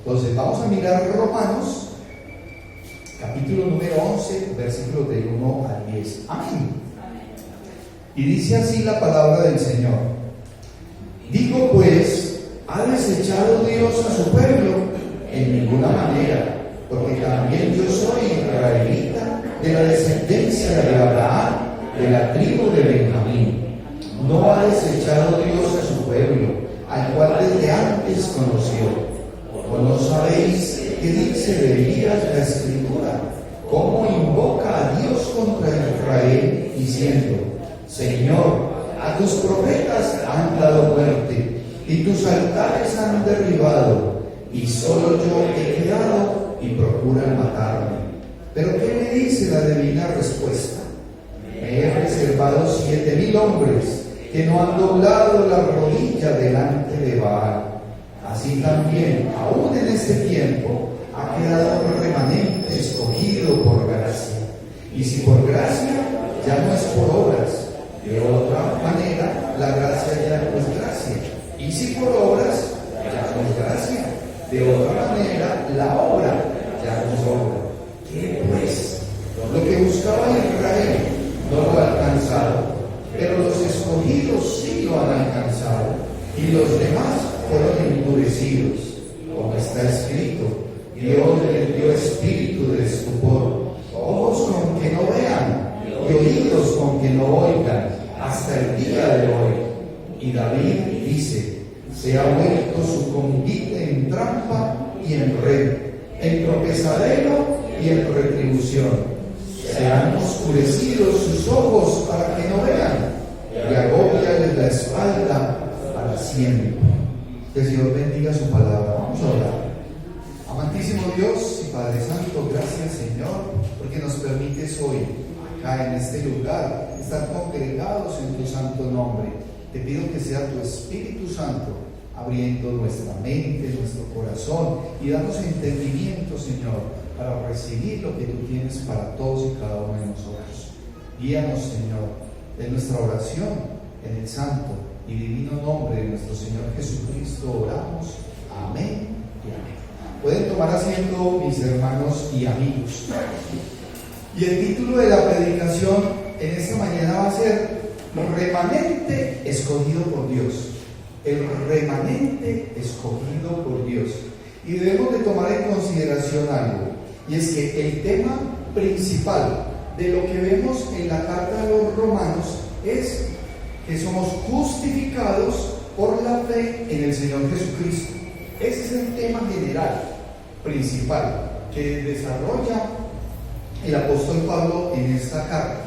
Entonces vamos a mirar Romanos, capítulo número 11, versículos del 1 al 10. Amén. Y dice así la palabra del Señor. Digo pues, ¿ha desechado Dios a su pueblo? En ninguna manera, porque también yo soy israelita, de la descendencia de Abraham, de la tribu de Benjamín. No ha desechado Dios a su pueblo, al cual desde antes conoció. ¿O no sabéis qué dice de Elías la Escritura? ¿Cómo invoca a Dios contra Israel, diciendo: Señor, a tus profetas han dado muerte, y tus altares han derribado, y solo yo he quedado, y procuran matarme? Pero ¿qué me dice la divina respuesta? Me he reservado 7,000 hombres que no han doblado la rodilla delante de Baal. Así también, aún en este tiempo, ha quedado un remanente escogido por gracia. Y si por gracia, ya no es por obras. De otra manera, la gracia ya no es gracia. Y si por obras, ya no es gracia. De otra manera, la obra ya no es obra. ¿Qué pues? Lo que buscaba Israel no lo ha alcanzado, pero los escogidos sí lo han alcanzado, y los demás fueron endurecidos. Como está escrito: Dios les dio espíritu de estupor, ojos con que no vean, y oídos con que no oigan, hasta el día de hoy. Y David dice: se ha vuelto su convite en trampa y en red, en tropezadero y en retribución. Se han oscurecido sus ojos para que no vean, y agóbiales la espalda para siempre. Que el Señor bendiga su palabra. Vamos a orar. Amantísimo Dios y Padre Santo, gracias, Señor, porque nos permites hoy, acá en este lugar, estar congregados en tu santo nombre. Te pido que sea tu Espíritu Santo abriendo nuestra mente, nuestro corazón, y danos entendimiento, Señor, para recibir lo que tú tienes para todos y cada uno de nosotros. Guíanos, Señor, en nuestra oración, en el santo y divino nombre de nuestro Señor Jesucristo oramos. Amén y amén. Pueden tomar asiento, mis hermanos y amigos. Y el título de la predicación en esta mañana va a ser Remanente escogido por Dios. El remanente escogido por Dios. Y debemos de tomar en consideración algo, y es que el tema principal de lo que vemos en la carta de los Romanos es que somos justificados por la fe en el Señor Jesucristo. Ese es el tema general, principal, que desarrolla el apóstol Pablo en esta carta.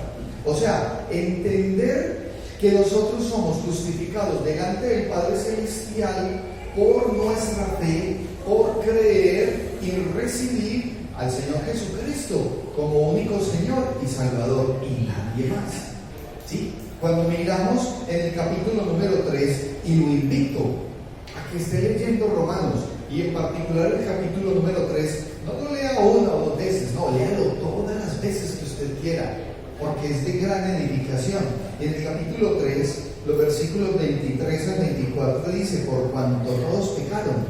O sea, entender que nosotros somos justificados delante del Padre Celestial por nuestra fe, por creer y recibir al Señor Jesucristo como único Señor y Salvador, y nadie más. ¿Sí? Cuando miramos en el capítulo número 3, y lo invito a que esté leyendo Romanos, y en particular el capítulo número 3, no lo lea una o dos veces, no, léalo todas las veces que usted quiera, porque es de gran edificación. En el capítulo 3, los versículos 23 al 24 dice: por cuanto todos pecaron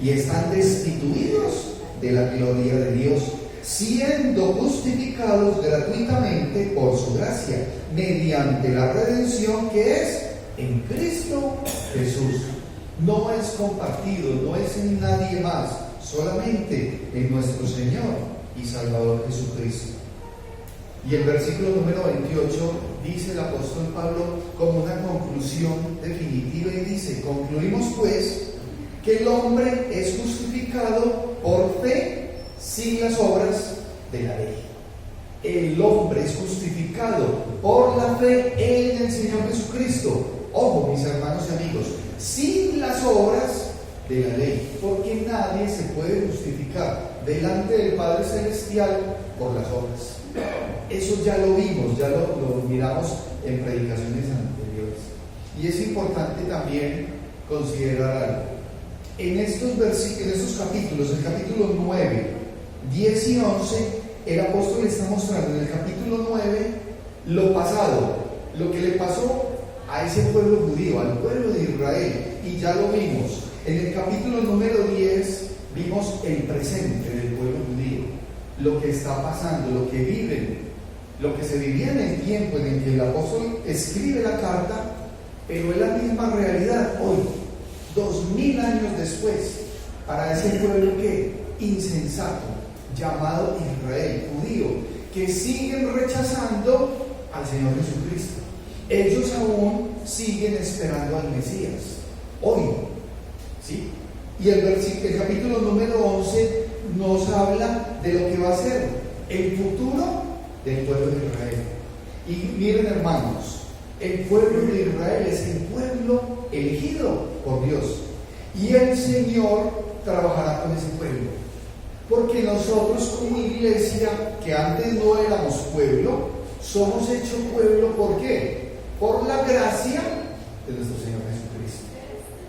y están destituidos de la gloria de Dios, siendo justificados gratuitamente por su gracia, mediante la redención que es en Cristo Jesús. No es compartido, no es en nadie más, solamente en nuestro Señor y Salvador Jesucristo. Y el versículo número 28 dice el apóstol Pablo como una conclusión definitiva, y dice: concluimos pues que el hombre es justificado por fe sin las obras de la ley. El hombre es justificado por la fe en el Señor Jesucristo. Ojo, mis hermanos y amigos, sin las obras de la ley, porque nadie se puede justificar delante del Padre Celestial por las obras. Eso ya lo vimos, ya lo miramos en predicaciones anteriores. Y es importante también considerar algo. En estos capítulos, el capítulo 9, 10 y 11, el apóstol está mostrando en el capítulo 9 lo pasado, lo que le pasó a ese pueblo judío, al pueblo de Israel, y ya lo vimos. En el capítulo número 10 vimos el presente del pueblo judío, lo que está pasando, lo que viven, lo que se vivía en el tiempo en el que el apóstol escribe la carta, pero es la misma realidad hoy, 2000 años después, para ese pueblo que insensato, llamado Israel, judío, que siguen rechazando al Señor Jesucristo. Ellos aún siguen esperando al Mesías, hoy, ¿sí? Y el capítulo número 11 nos habla de lo que va a ser el futuro del pueblo de Israel. Y miren, hermanos, el pueblo de Israel es el pueblo elegido por Dios, y el Señor trabajará con ese pueblo, porque nosotros como iglesia, que antes no éramos pueblo, somos hecho pueblo. ¿Por qué? Por la gracia de nuestro Señor Jesucristo.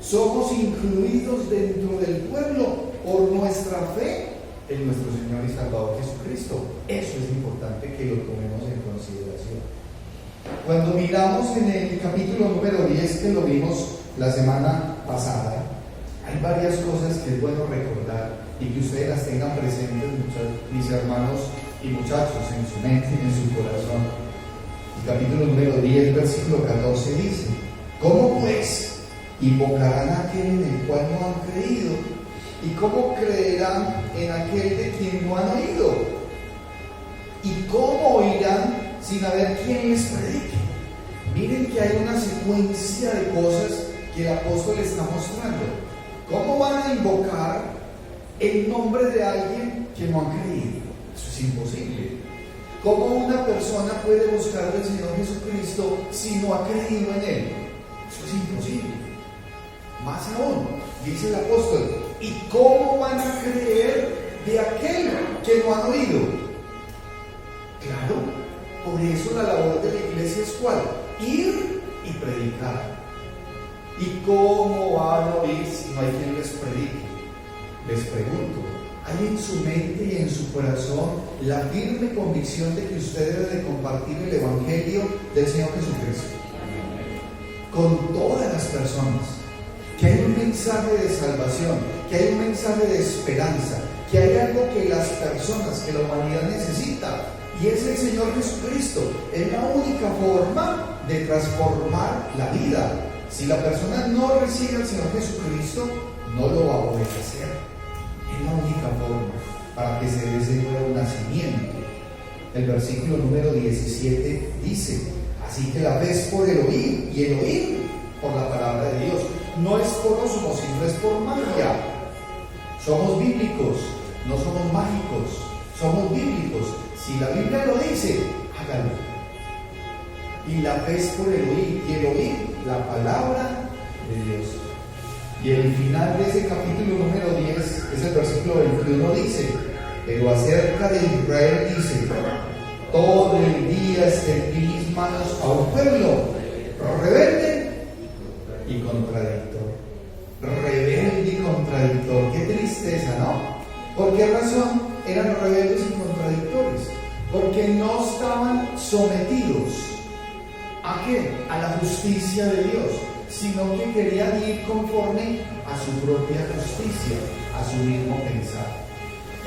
Somos incluidos dentro del pueblo por nuestra fe en nuestro Señor y Salvador Jesucristo. Eso es importante que lo tomemos en consideración. Cuando miramos en el capítulo número 10, que lo vimos la semana pasada, hay varias cosas que es bueno recordar y que ustedes las tengan presentes, mis hermanos y muchachos, en su mente y en su corazón. El capítulo número 10, versículo 14 dice: ¿cómo pues invocarán a aquel en el cual no han creído? ¿Y cómo creerán en aquel de quien no han oído? ¿Y cómo oirán sin haber quien les predique? Miren que hay una secuencia de cosas que el apóstol está mostrando. ¿Cómo van a invocar el nombre de alguien que no han creído? Eso es imposible. ¿Cómo una persona puede buscar al Señor Jesucristo si no ha creído en Él? Eso es imposible. Más aún, dice el apóstol: ¿y cómo van a creer de aquel que no han oído? Claro, por eso la labor de la iglesia es ¿cuál? Ir y predicar. ¿Y cómo van a oír si no hay quien les predique? Les pregunto, ¿hay en su mente y en su corazón la firme convicción de que usted debe de compartir el Evangelio del Señor Jesucristo con todas las personas? Que hay un mensaje de salvación, que hay un mensaje de esperanza, que hay algo que las personas, que la humanidad necesita, y es el Señor Jesucristo. Es la única forma de transformar la vida. Si la persona no recibe al Señor Jesucristo, no lo va a poder hacer. Es la única forma para que se dé ese nuevo nacimiento. El versículo número 17 dice: así que la fe es por el oír, y el oír por la palabra de Dios. No es por osmosis, no es por magia. Somos bíblicos, no somos mágicos, somos bíblicos. Si la Biblia lo dice, hágalo. Y la fe es por el oír, y el oír la palabra de Dios. Y el final de ese capítulo número 10, es el versículo 21, dice: pero acerca de Israel dice: todo el día extendí mis manos a un pueblo rebelde y contradictor. Rebelde y contradictor. Qué tristeza, ¿no? ¿Por qué razón eran rebeldes y contradictores? Porque no estaban sometidos ¿a qué? A la justicia de Dios, sino que querían ir conforme a su propia justicia, a su mismo pensar.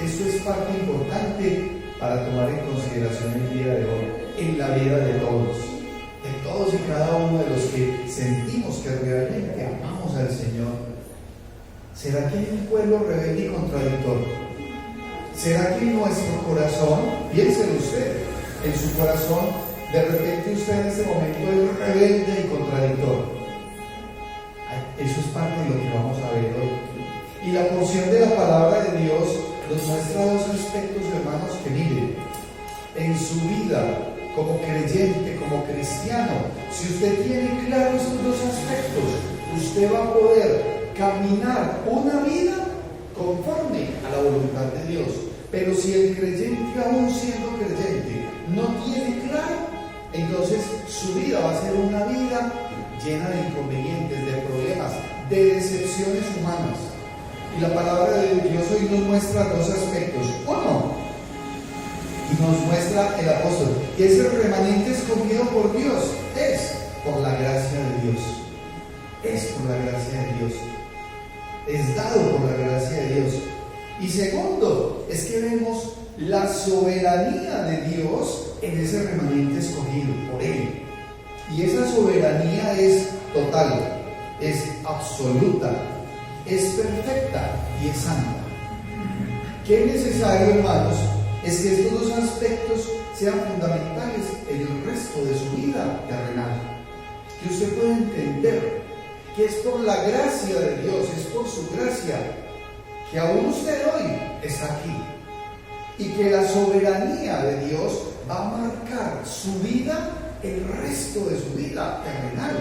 Esto es parte importante para tomar en consideración el día de hoy, en la vida de todos y cada uno de los que sentimos que realmente amamos al Señor. ¿Será que hay un pueblo rebelde y contradictor? ¿Será que en nuestro corazón, piénselo usted, en su corazón, de repente usted en este momento es rebelde y contradictor? Eso es parte de lo que vamos a ver hoy. Y la porción de la palabra de Dios nos muestra dos aspectos, hermanos, que miren, en su vida como creyente, como cristiano, si usted tiene claros estos dos aspectos, usted va a poder caminar una vida conforme a la voluntad de Dios. Pero si el creyente, aún siendo creyente, no tiene claro, entonces su vida va a ser una vida llena de inconvenientes, de problemas, de decepciones humanas. Y la palabra de Dios hoy nos muestra dos aspectos. Uno, y nos muestra el apóstol, que ese remanente escogido por Dios es por la gracia de Dios. Es por la gracia de Dios. Es dado por la gracia de Dios. Y segundo, es que vemos la soberanía de Dios en ese remanente escogido por Él. Y esa soberanía es total, es absoluta, es perfecta y es santa. ¿Qué es necesario, hermanos? Es que estos dos aspectos sean fundamentales en el resto de su vida terrenal. Que usted pueda entender que es por la gracia de Dios, es por su gracia, que aún usted hoy está aquí. Y que la soberanía de Dios va a marcar su vida, el resto de su vida terrenal.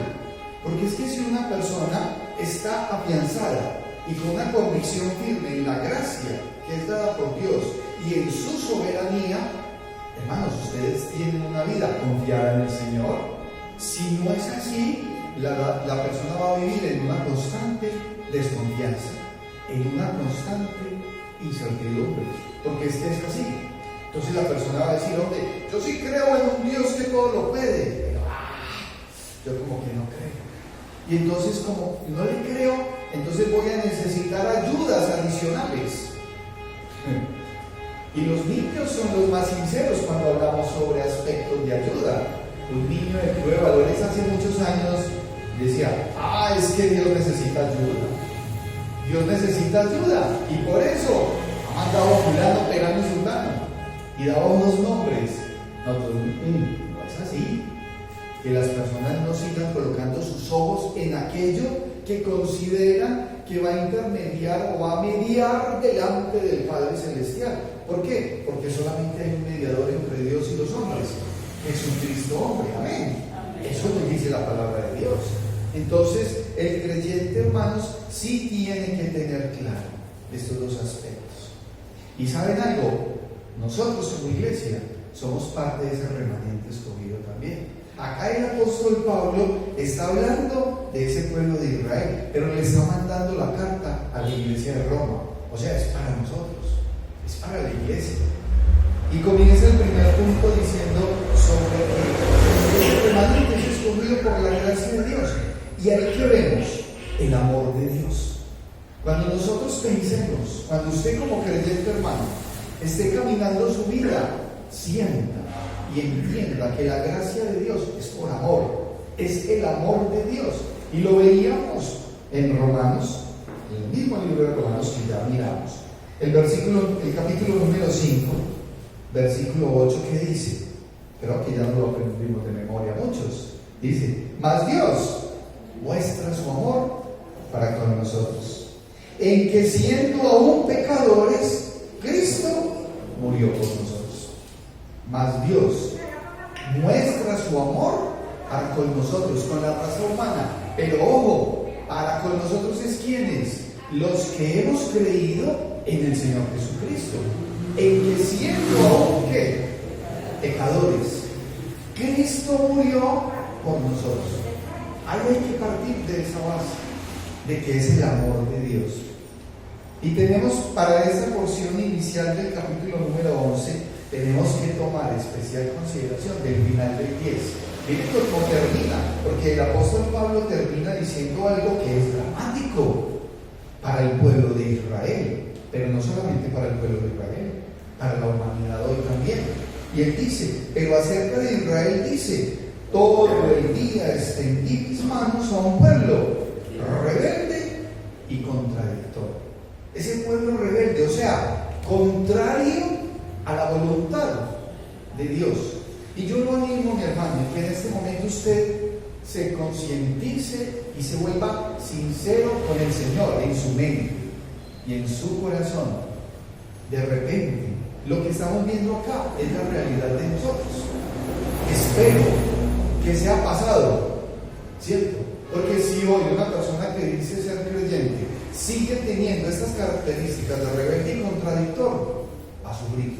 Porque es que si una persona está afianzada y con una convicción firme en la gracia que es dada por Dios y en su soberanía, hermanos, ustedes tienen una vida confiada en el Señor. Si no es así, la persona va a vivir en una constante desconfianza, en una constante incertidumbre, porque es así. Entonces la persona va a decir, hombre, yo sí creo en un Dios que todo lo puede, pero yo como que no creo. Y entonces, como no le creo, entonces voy a necesitar ayudas adicionales. Y los niños son los más sinceros cuando hablamos sobre aspectos de ayuda. Un niño de Club de Valores hace muchos años decía, es que Dios necesita ayuda. Dios necesita ayuda. Y por eso ha mandado a fulano, pegando y sultano. Y daba unos nombres. No es así. Que las personas no sigan colocando sus ojos en aquello que consideran que va a intermediar o va a mediar delante del Padre Celestial. ¿Por qué? Porque solamente hay un mediador entre Dios y los hombres, Jesucristo hombre. Amén. Eso nos dice la palabra de Dios. Entonces, el creyente, hermanos, sí tiene que tener claro estos dos aspectos. Y ¿saben algo? Nosotros como iglesia somos parte de ese remanente escogido también. Acá el apóstol Pablo está hablando de ese pueblo de Israel, pero le está mandando la carta a la iglesia de Roma. O sea, es para nosotros, es para la iglesia. Y comienza el primer punto diciendo sobre que el remanente es escogido por la gracia de Dios. Y ahí que vemos el amor de Dios. Cuando nosotros pensemos, cuando usted como creyente, hermano, esté caminando su vida, sienta y entienda que la gracia de Dios es por amor, es el amor de Dios. Y lo veíamos en Romanos, en el mismo libro de Romanos que ya miramos. El capítulo número 5, versículo 8, que dice, creo que ya no lo aprendimos de memoria muchos, dice, mas Dios muestra su amor para con nosotros, en que siendo aún pecadores, Cristo murió por nosotros. Mas Dios muestra su amor para con nosotros, con la raza humana. Pero ojo, para con nosotros es quienes, los que hemos creído en el Señor Jesucristo, en que siendo aún ¿qué? Pecadores, Cristo murió por nosotros. Ahí hay que partir de esa base, de que es el amor de Dios. Y tenemos para esta porción inicial del capítulo número 11, tenemos que tomar especial consideración del final del 10. Miren cómo termina, porque el apóstol Pablo termina diciendo algo que es dramático para el pueblo de Israel, pero no solamente para el pueblo de Israel, para la humanidad hoy también. Y él dice, pero acerca de Israel dice, todo el día extendí mis manos a un pueblo rebelde y contradictor. Ese pueblo rebelde, o sea, contrario a la voluntad de Dios. Y yo lo animo, mi hermano, que en este momento usted se concientice y se vuelva sincero con el Señor en su mente y en su corazón. De repente, lo que estamos viendo acá es la realidad de nosotros. Espero que sea pasado, ¿cierto? Porque si hoy una persona que dice ser creyente sigue teniendo estas características de rebelde y contradictor, va a sufrir,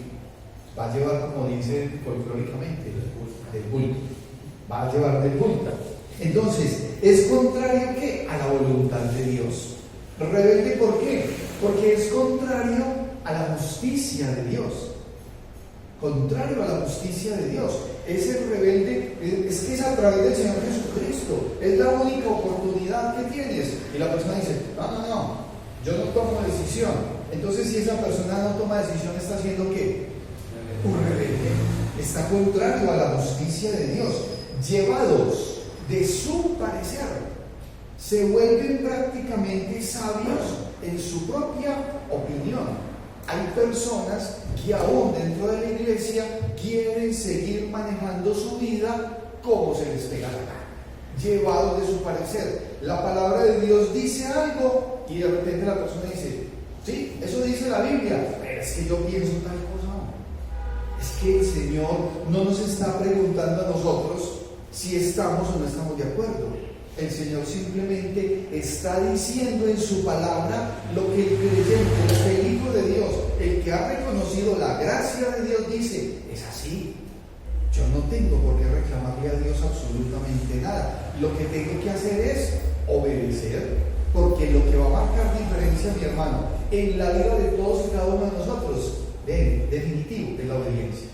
va a llevar, como dice folclóricamente, del bulto, va a llevar del bulto. Entonces, es contrario ¿qué? A la voluntad de Dios. Rebelde, ¿por qué? Porque es contrario a la justicia de Dios. Contrario a la justicia de Dios. Es el rebelde, es que es a través del Señor Jesucristo. Es la única oportunidad que tienes. Y la persona dice, no, yo no tomo decisión. Entonces, si esa persona no toma decisión, ¿está haciendo qué? Un rebelde. Está contrario a la justicia de Dios. Llevados de su parecer, se vuelven prácticamente sabios en su propia opinión. Hay personas que aún dentro de la iglesia quieren seguir manejando su vida como se les pega la gana, llevados de su parecer. La palabra de Dios dice algo y de repente la persona dice, sí, eso dice la Biblia, pero es que yo pienso tal cosa. Es que el Señor no nos está preguntando a nosotros si estamos o no estamos de acuerdo. El Señor simplemente está diciendo en su palabra lo que el creyente, lo que el Hijo de Dios, el que ha reconocido la gracia de Dios, dice, es así. Yo no tengo por qué reclamarle a Dios absolutamente nada. Lo que tengo que hacer es obedecer, porque lo que va a marcar diferencia, mi hermano, en la vida de todos y cada uno de nosotros, definitivo, es la obediencia.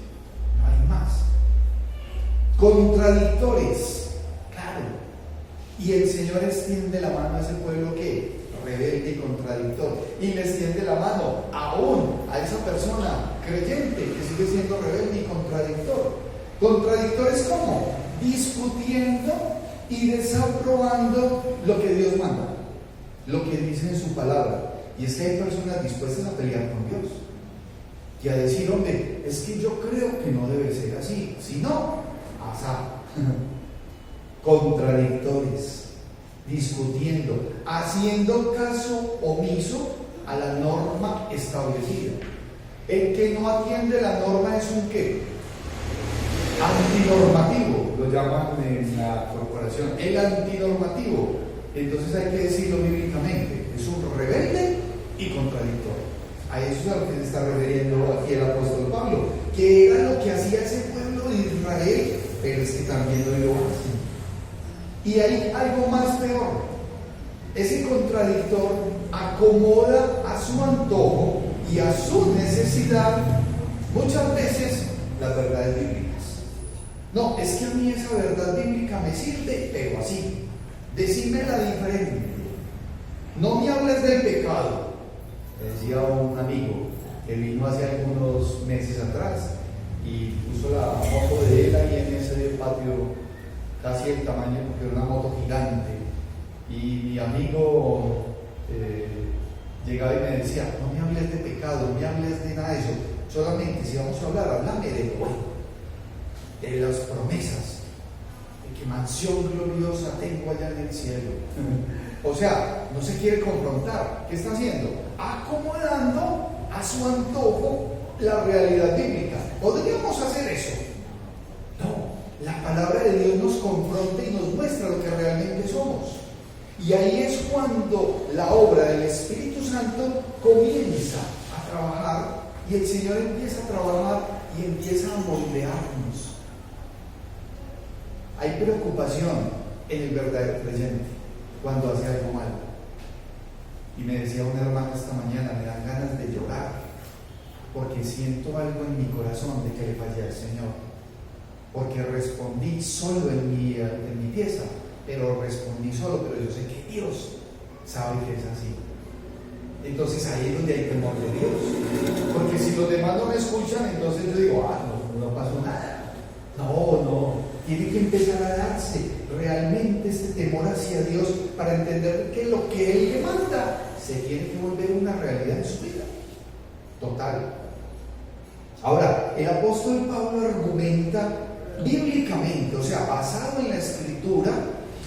No hay más. Contradictores, claro. Y el Señor extiende la mano a ese pueblo que rebelde y contradictor, y le extiende la mano aún a esa persona creyente que sigue siendo rebelde y contradictor. Contradictores como discutiendo y desaprobando lo que Dios manda, lo que dice en su palabra. Y es que hay personas dispuestas a pelear con Dios y a decir, hombre, es que yo creo que no debe ser así, si no, asá. Contradictores, discutiendo, haciendo caso omiso a la norma establecida. El que no atiende la norma es un ¿qué? Antinormativo, lo llaman en la corporación, el antinormativo. Entonces hay que decirlo bíblicamente, es un rebelde y contradictor. A eso es a lo que se está refiriendo aquí el apóstol Pablo, que era lo que hacía ese pueblo de Israel, pero es que también lo hacen. Y hay algo más peor. Ese contradictor acomoda a su antojo y a su necesidad muchas veces las verdades bíblicas. No, es que a mí esa verdad bíblica me sirve, pero así. Decímela diferente. No me hables del pecado. Me decía un amigo que vino hace algunos meses atrás y puso la moto de él ahí en ese patio, casi el tamaño, porque era una moto gigante. Y mi amigo llegaba y me decía, no me hables de pecado, no me hables de nada de eso, solamente si vamos a hablar, háblame de lo bueno, de las promesas, de qué mansión gloriosa tengo allá en el cielo. O sea, no se quiere confrontar. ¿Qué está haciendo? Acomodando a su antojo la realidad bíblica. ¿Podríamos hacer eso? No. La palabra de Dios nos confronta y nos muestra lo que realmente somos. Y ahí es cuando la obra del Espíritu Santo comienza a trabajar y el Señor empieza a trabajar y empieza a moldearnos. Hay preocupación en el verdadero creyente cuando hace algo malo. Y me decía un hermano esta mañana, me dan ganas de llorar porque siento algo en mi corazón de que le fallé al Señor. Porque respondí solo en mi pieza, pero respondí solo, pero yo sé que Dios sabe que es así. Entonces ahí es donde hay temor de Dios, porque si los demás no me escuchan, entonces yo digo, no pasó nada. No, tiene que empezar a darse realmente este temor hacia Dios para entender que lo que Él le manda se tiene que volver una realidad en su vida. Total. Ahora, el apóstol Pablo argumenta bíblicamente, o sea, basado en la Escritura,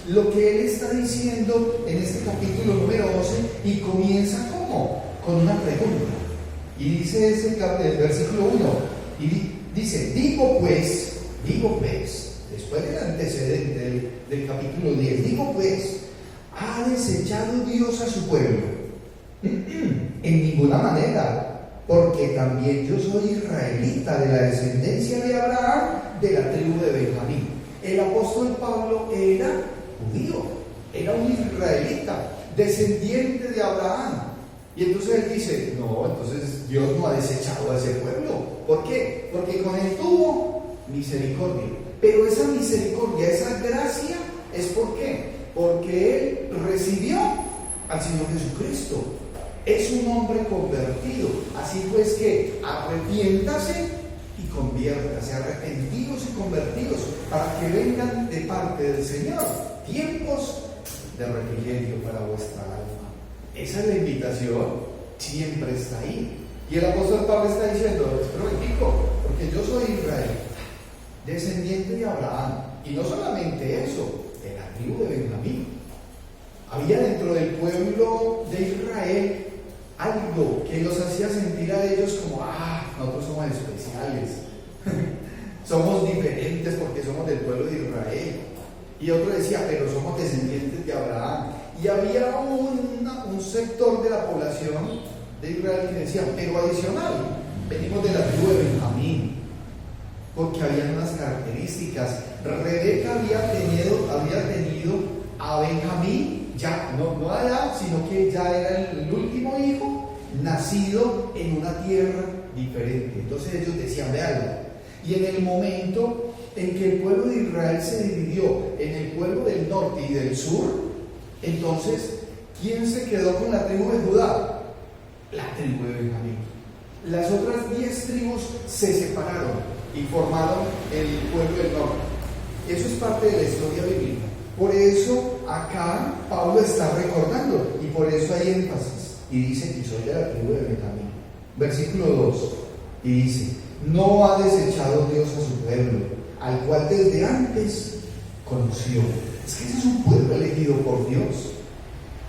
lo que él está diciendo en este capítulo número 11, y comienza ¿cómo? Con una pregunta. Y dice el versículo 1, y dice, digo pues, después del antecedente del capítulo 10, digo pues, ¿ha desechado Dios a su pueblo? En ninguna manera, porque también yo soy israelita, de la descendencia de Abraham, de la tribu de Benjamín. El apóstol Pablo era judío, era un israelita, descendiente de Abraham. Y entonces él dice, no, entonces Dios no ha desechado a ese pueblo. ¿Por qué? Porque con él tuvo misericordia. Pero esa misericordia, esa gracia, ¿es por qué? Porque él recibió al Señor Jesucristo. es un hombre convertido. Así pues que arrepiéntase y conviértase, arrepentidos y convertidos, para que vengan de parte del Señor tiempos de refrigerio para vuestra alma. Esa es la invitación, siempre está ahí. Y el apóstol Pablo está diciendo, pero porque yo soy Israel, descendiente de Abraham, y no solamente eso, de la tribu de Benjamín. Había dentro del pueblo de Israel algo que los hacía sentir a ellos como, nosotros somos especiales, somos diferentes porque somos del pueblo de Israel. Y otro decía, pero somos descendientes de Abraham. Y había un sector de la población de Israel que decía, pero adicional, venimos de la tribu de Benjamín, porque había unas características. Rebeca había tenido a Benjamín, ya no allá, sino que ya era el último hijo nacido en una tierra diferente. Entonces ellos decían, vean, y en el momento en que el pueblo de Israel se dividió en el pueblo del norte y del sur, entonces, ¿quién se quedó con la tribu de Judá? La tribu de Benjamín. Las otras 10 tribus se separaron y formaron el pueblo del norte. Eso es parte de la historia bíblica. Por eso acá Pablo está recordando, y por eso hay énfasis, y dice que soy de la tribu de Benjamín. Versículo 2, y dice, no ha desechado Dios a su pueblo, al cual desde antes conoció. Es que ese es un pueblo elegido por Dios.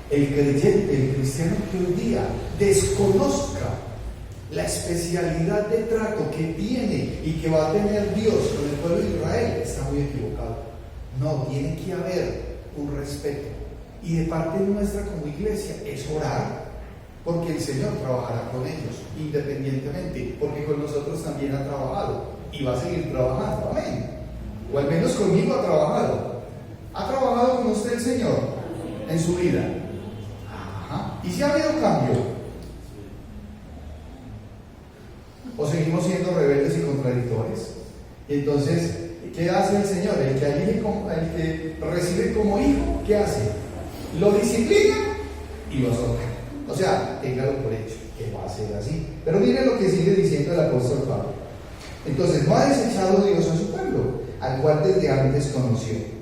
El creyente, el cristiano que hoy día desconozca la especialidad de trato que tiene y que va a tener Dios con el pueblo de Israel, está muy equivocado. No, tiene que haber un respeto. Y de parte nuestra como iglesia es orar, porque el Señor trabajará con ellos, independientemente, porque con nosotros también ha trabajado y va a seguir trabajando. Amén. O al menos conmigo ha trabajado. ¿Ha trabajado con usted el Señor en su vida? Ajá. ¿Y si ha habido cambio? ¿O seguimos siendo rebeldes y contradictores? Entonces, ¿qué hace el Señor? El que recibe como hijo, ¿qué hace? Lo disciplina y lo azota. O sea, téngalo por hecho, que va a ser así. Pero mire lo que sigue diciendo el apóstol Pablo. Entonces, no ha desechado Dios a su pueblo, al cual desde antes conoció.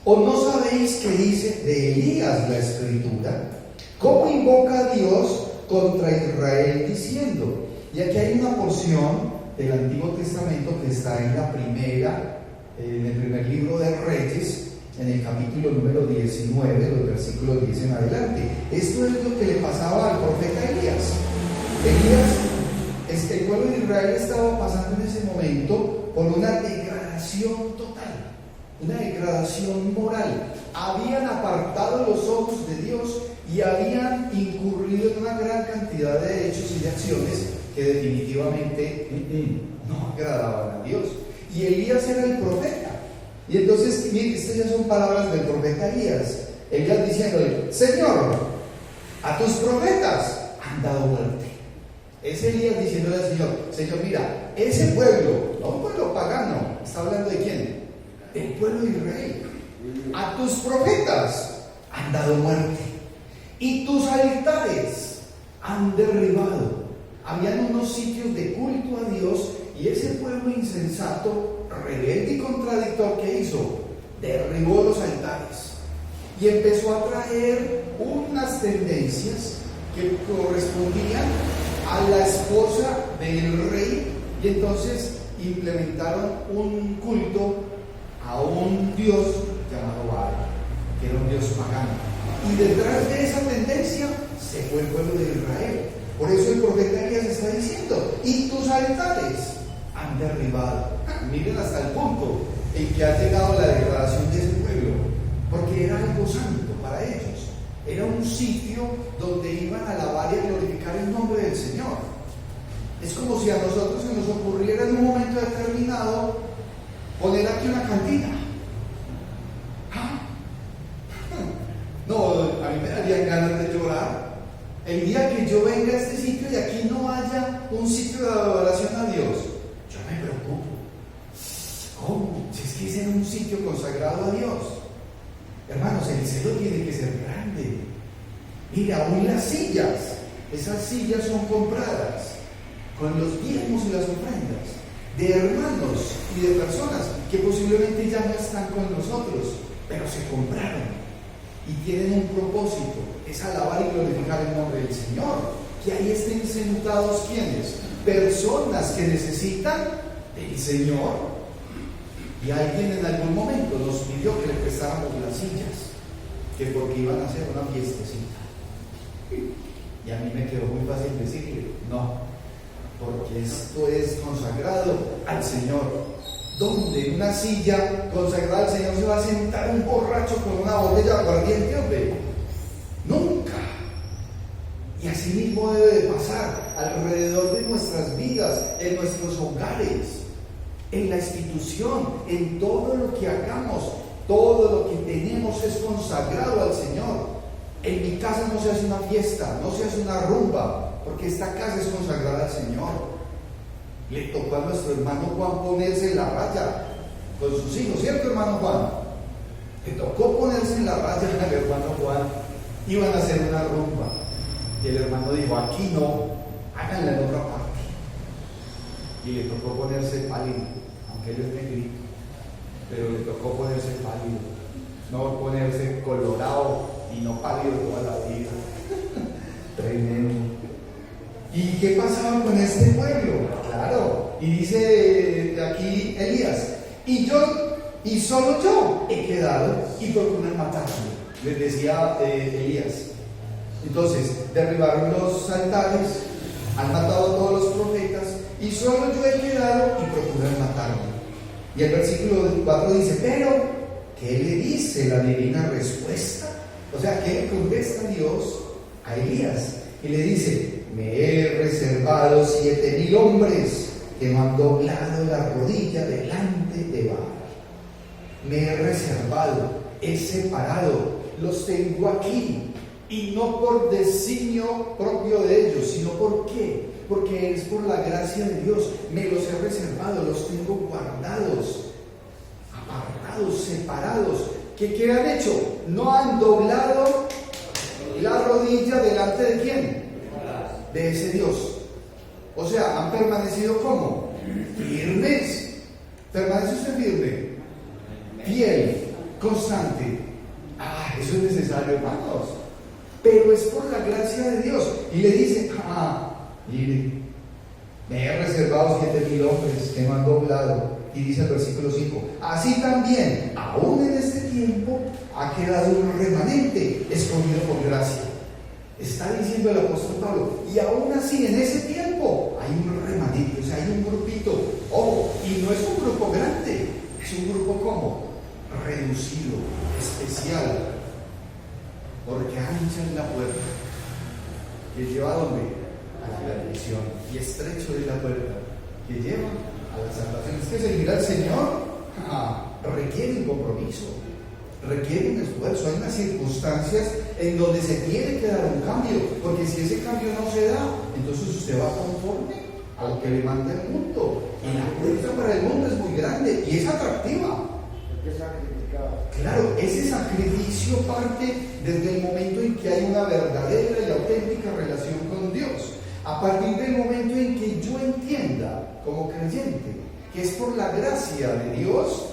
¿O no sabéis qué dice de Elías la Escritura? ¿Cómo invoca a Dios contra Israel diciendo? Y aquí hay una porción del Antiguo Testamento que está en el primer libro de Reyes, en el capítulo número 19, los versículos 10 en adelante. Esto es lo que le pasaba al profeta Elías. El pueblo de Israel estaba pasando en ese momento por una degradación total, una degradación moral. Habían apartado los ojos de Dios y habían incurrido en una gran cantidad de hechos y de acciones que definitivamente no agradaban a Dios. Y Elías era el profeta. Y entonces, miren, estas ya son palabras del profeta Elías. Elías diciéndole, Señor, a tus profetas han dado muerte. Es Elías diciéndole al Señor, Señor, mira, ese pueblo, no un pueblo pagano, ¿está hablando de quién? Del pueblo de Israel. A tus profetas han dado muerte y tus altares han derribado. Habían unos sitios de culto a Dios y ese pueblo insensato, rebelde y contradictor, ¿qué hizo? Derribó los altares y empezó a traer unas tendencias que correspondían a la esposa del rey, y entonces implementaron un culto a un dios llamado Baal, que era un dios pagano. Y detrás de esa tendencia se fue el pueblo de Israel. Por eso el profeta Elías está diciendo, y tus altares han derribado. Miren hasta el punto en que ha llegado la degradación de ese pueblo, porque era algo santo para ellos. Era un sitio donde iban a alabar y a glorificar el nombre del Señor. Es como si a nosotros se nos ocurriera en un momento determinado poner aquí una cantina. No, a mí me darían ganas de llorar. El día que yo venga a este sitio y aquí no haya un sitio de adoración a Dios, yo me preocupo. ¿Cómo? Si es que ese era un sitio consagrado a Dios. Hermanos, el cielo tiene que ser grande. Mira, aún las sillas, esas sillas son compradas con los diezmos y las ofrendas de hermanos y de personas que posiblemente ya no están con nosotros, pero se compraron y tienen un propósito, es alabar y glorificar el nombre del Señor. Que ahí estén sentados, ¿quiénes? Personas que necesitan del Señor. Y alguien en algún momento nos pidió que le prestáramos las sillas, que porque iban a hacer una fiestecita. Y a mí me quedó muy fácil decirle, no, porque esto es consagrado al Señor. ¿Dónde en una silla consagrada al Señor se va a sentar un borracho con una botella de aguardiente, hombre? Nunca. Y así mismo debe de pasar alrededor de nuestras vidas, en nuestros hogares, en la institución, en todo lo que hagamos. Todo lo que tenemos es consagrado al Señor. En mi casa no se hace una fiesta, no se hace una rumba, porque esta casa es consagrada al Señor. Le tocó a nuestro hermano Juan ponerse en la raya con sus hijos, ¿cierto, hermano Juan? Le tocó ponerse en la raya al hermano Juan. Iban a hacer una rumba. Y el hermano dijo, aquí no, háganla en otra parte. Y le tocó ponerse pálido, aunque él es negrito, pero le tocó ponerse pálido, no ponerse colorado y no pálido toda la vida. Tremendo. ¿Y qué pasaba con este pueblo? Claro, y dice aquí Elías, y solo yo he quedado y procuran matarme, les decía Elías. Entonces, derribaron los altares, han matado a todos los profetas, y solo yo he quedado y procuran matarme. Y el versículo 4 dice, pero, ¿qué le dice la divina respuesta? O sea, ¿qué le contesta Dios a Elías? Y le dice, me he reservado 7,000 hombres que no han doblado la rodilla delante de Baal. Me he reservado, he separado, los tengo aquí. Y no por designio propio de ellos, sino ¿por qué? Porque es por la gracia de Dios. Me los he reservado, los tengo guardados, apartados, separados. ¿Qué han hecho? No han doblado la rodilla delante de ¿quién? De ese Dios. O sea, han permanecido ¿cómo? Firmes. ¿Permanece usted firme? Fiel, constante. Eso es necesario, hermanos. Pero es por la gracia de Dios. Y le dice, mire, me he reservado 7,000 hombres que no han doblado. Y dice el versículo 5, así también, aún en este tiempo, ha quedado un remanente escogido por gracia. Está diciendo el apóstol Pablo, y aún así en ese tiempo hay un remanente, o sea, hay un grupito. Ojo, y no es un grupo grande, es un grupo como reducido, especial. Porque ancha es la puerta que lleva a ¿dónde? A la perdición, y estrecho es la puerta que lleva a la salvación. Es que seguir al Señor requiere un compromiso, requiere un esfuerzo. Hay unas circunstancias en donde se tiene que dar un cambio, porque si ese cambio no se da, entonces usted va conforme a lo que le manda el mundo, y la puerta para el mundo es muy grande y es atractiva. Claro, ese sacrificio parte desde el momento en que hay una verdadera y auténtica relación con Dios. A partir del momento en que yo entienda, como creyente, que es por la gracia de Dios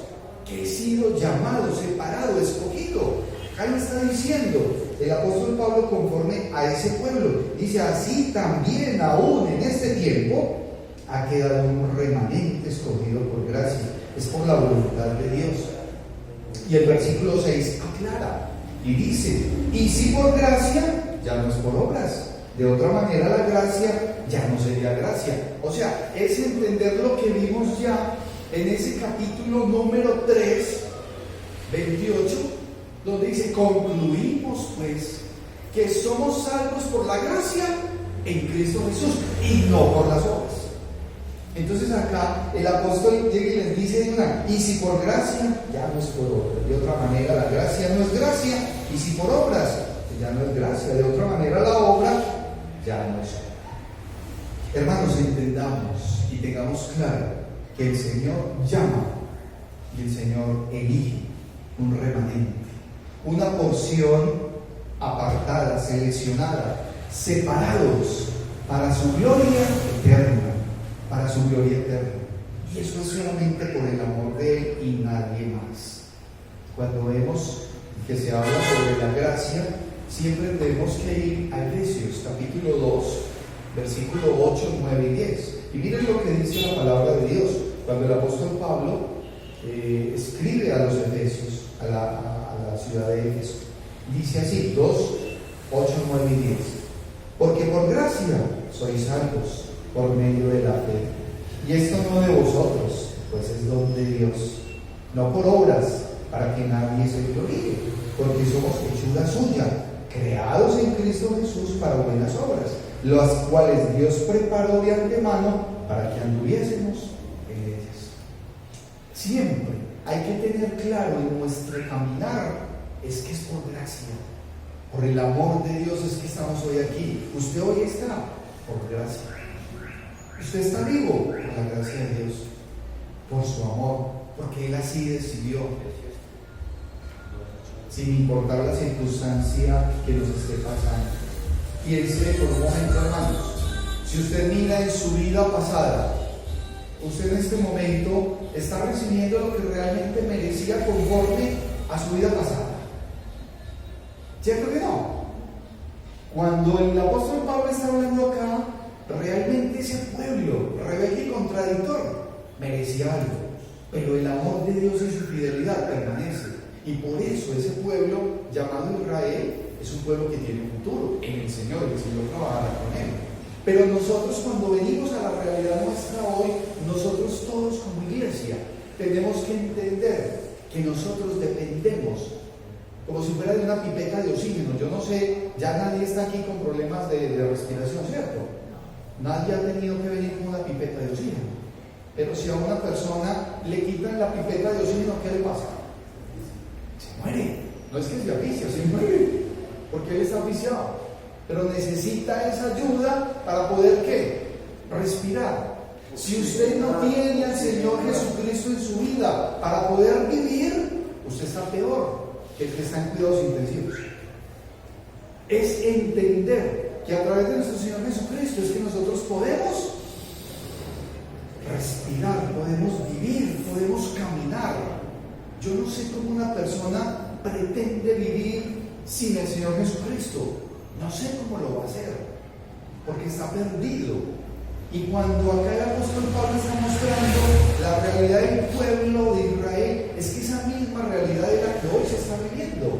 que he sido llamado, separado, escogido. Acá lo está diciendo el apóstol Pablo conforme a ese pueblo. Dice, así también aún en este tiempo ha quedado un remanente escogido por gracia. Es por la voluntad de Dios. Y el versículo 6 aclara y dice, y si por gracia, ya no es por obras. De otra manera la gracia ya no sería gracia. O sea, es entender lo que vimos ya en ese capítulo número 3, 28, donde dice, concluimos pues que somos salvos por la gracia en Cristo Jesús y no por las obras. Entonces acá el apóstol llega y les dice y si por gracia, ya no es por obras. De otra manera la gracia no es gracia, y si por obras, ya no es gracia. De otra manera la obra ya no es obra. Hermanos, entendamos y tengamos claro que el Señor llama y el Señor elige un remanente, una porción apartada, seleccionada, separados para su gloria eterna, para su gloria eterna. Y eso es solamente por el amor de Él y nadie más. Cuando vemos que se habla sobre la gracia, siempre tenemos que ir a Efesios capítulo 2, versículo 8, 9 y 10. Y miren lo que dice la palabra de Dios. Cuando el apóstol Pablo escribe a los Efesios, a la ciudad de Éfeso, dice así, 2, 8, 9 y 10. Porque por gracia sois salvos por medio de la fe. Y esto no de vosotros, pues es don de Dios, no por obras, para que nadie se gloríe, porque somos hechura suya, creados en Cristo Jesús para buenas obras, las cuales Dios preparó de antemano para que anduviésemos en ellas. Siempre hay que tener claro en nuestro caminar, es que es por gracia, por el amor de Dios es que estamos hoy aquí. Usted hoy está por gracia. Usted está vivo por la gracia de Dios, por su amor, porque Él así decidió, sin importar la circunstancia que nos esté pasando. Piense por un momento, hermanos, si usted mira en su vida pasada, usted en este momento está recibiendo lo que realmente merecía conforme a su vida pasada. ¿Cierto que no? Cuando el apóstol Pablo está hablando acá, realmente ese pueblo rebelde y contradictor merecía algo, pero el amor de Dios y su fidelidad permanece, y por eso ese pueblo llamado Israel es un pueblo que tiene un futuro en el Señor, y el Señor trabajará con él. Pero nosotros, cuando venimos a la realidad nuestra hoy, nosotros todos como iglesia tenemos que entender que nosotros dependemos como si fuera de una pipeta de oxígeno. Yo no sé, ya nadie está aquí con problemas de respiración, ¿cierto? Nadie ha tenido que venir con una pipeta de oxígeno. Pero si a una persona le quitan la pipeta de oxígeno, ¿qué le pasa? Se muere. No es que se aficia, se muere, porque él está asfixiado. Pero necesita esa ayuda para poder, ¿qué? Respirar. Si usted no tiene al Señor Jesucristo en su vida para poder vivir, usted está peor que el que está en cuidados intensivos. Es entender que a través de nuestro Señor Jesucristo es que nosotros podemos respirar, podemos vivir, podemos caminar. Yo no sé cómo una persona pretende vivir sin el Señor Jesucristo. No sé cómo lo va a hacer, porque está perdido. Y cuando acá el apóstol Pablo está mostrando la realidad del pueblo de Israel, es que esa misma realidad es la que hoy se está viviendo.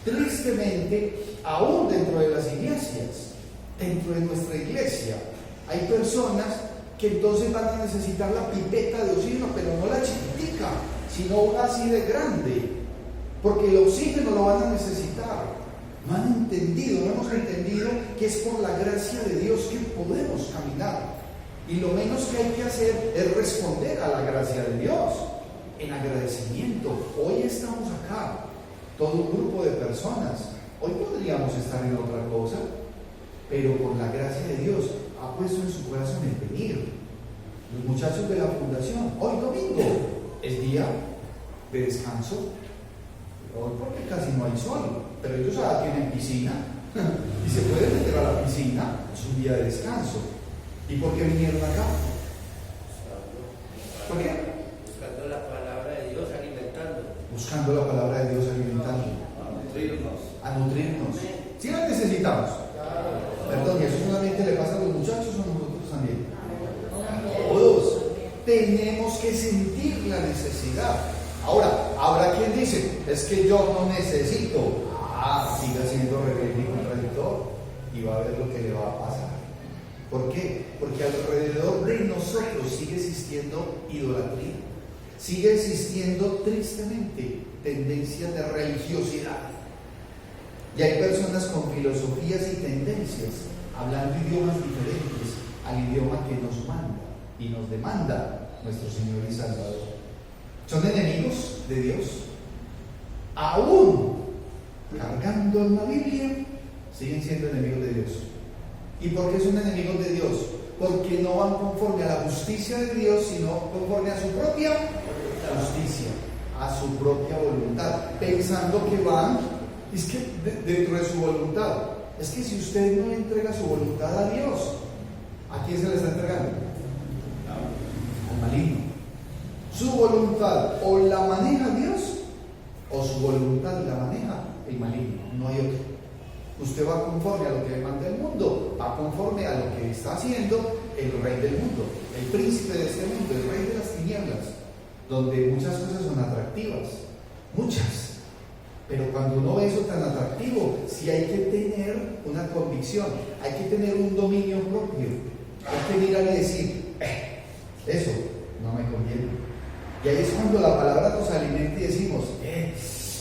Tristemente, aún dentro de las iglesias, dentro de nuestra iglesia, hay personas que entonces van a necesitar la pipeta de oxígeno, pero no la chiquitica, sino una así de grande, porque el oxígeno lo van a necesitar. No han entendido, no hemos entendido que es por la gracia de Dios que podemos caminar. Y lo menos que hay que hacer es responder a la gracia de Dios en agradecimiento. Hoy estamos acá, todo un grupo de personas. Hoy podríamos estar en otra cosa, pero por la gracia de Dios ha puesto en su corazón el venir. Los muchachos de la fundación, hoy domingo es día de descanso. Hoy porque casi no hay sol, pero ellos ahora tienen piscina y se pueden meter a la piscina, es un día de descanso. ¿Y por qué vinieron acá? ¿Por qué? Buscando la palabra de Dios, alimentando. Buscando la palabra de Dios, alimentando. A nutrirnos. ¿Sí la necesitamos? Perdón, ¿y eso solamente le pasa a los muchachos o a nosotros también? A todos. Tenemos que sentir la necesidad. Ahora, habrá quien dice, es que yo no necesito. Siga siendo rebelde y contradictor y va a ver lo que le va a pasar. ¿Por qué? Porque alrededor de nosotros sigue existiendo idolatría, sigue existiendo tristemente tendencias de religiosidad. Y hay personas con filosofías y tendencias hablando idiomas diferentes al idioma que nos manda y nos demanda nuestro Señor y Salvador. Son enemigos de Dios. Aún cargando en la Biblia, siguen siendo enemigos de Dios. ¿Y por qué son enemigos de Dios? Porque no van conforme a la justicia de Dios, sino conforme a su propia justicia, a su propia voluntad, pensando que van Es que dentro de su voluntad, es que si usted no le entrega su voluntad a Dios, ¿a quién se le está entregando? Al maligno. Su voluntad o la maneja Dios, o su voluntad la maneja el maligno. No hay otro. Usted va conforme a lo que le manda el mundo, va conforme a lo que está haciendo el rey del mundo, el príncipe de este mundo, el rey de las tinieblas, donde muchas cosas son atractivas, muchas. Pero cuando uno ve eso tan atractivo, sí hay que tener una convicción, hay que tener un dominio propio, hay que mirar y decir, eso no me conviene. Y ahí es cuando la palabra nos alimenta y decimos,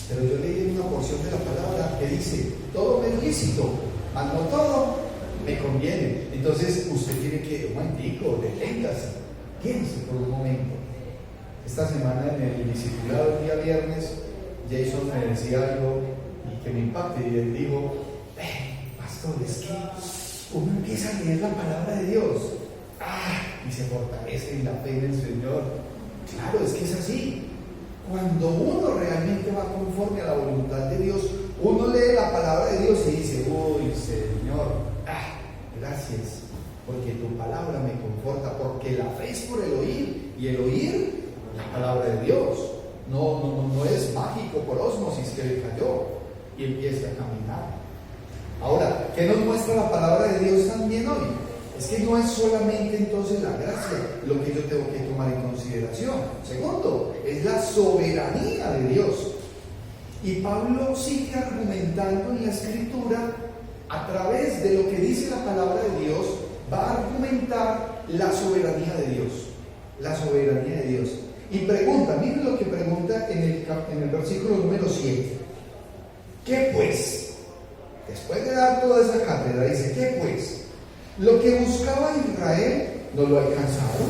pero yo leí una porción de la palabra que dice, todo me es lícito, mas no todo me conviene. Entonces usted tiene que, un momentico, deténgase, piense por un momento. Esta semana en el discipulado, el día viernes, Jason me decía algo y que me impacte, y él dijo, pastor, es que uno empieza a leer la palabra de Dios y se fortalece en la fe en el Señor. Claro, es que es así. Cuando uno realmente va conforme a la voluntad de Dios, uno lee la palabra de Dios y dice, uy, Señor, gracias, porque tu palabra me conforta, porque la fe es por el oír, y el oír la palabra de Dios. No es mágico por ósmosis que le cayó y empieza a caminar. Ahora, ¿qué nos muestra la palabra de Dios también hoy? Es que no es solamente entonces la gracia lo que yo tengo que tomar en consideración. Segundo, es la soberanía de Dios. Y Pablo sigue argumentando en la Escritura, a través de lo que dice la palabra de Dios, va a argumentar la soberanía de Dios. La soberanía de Dios. Y pregunta, miren lo que pregunta en el versículo número 7. ¿Qué pues? Después de dar toda esa cátedra, dice, ¿qué pues? Lo que buscaba Israel no lo ha alcanzado,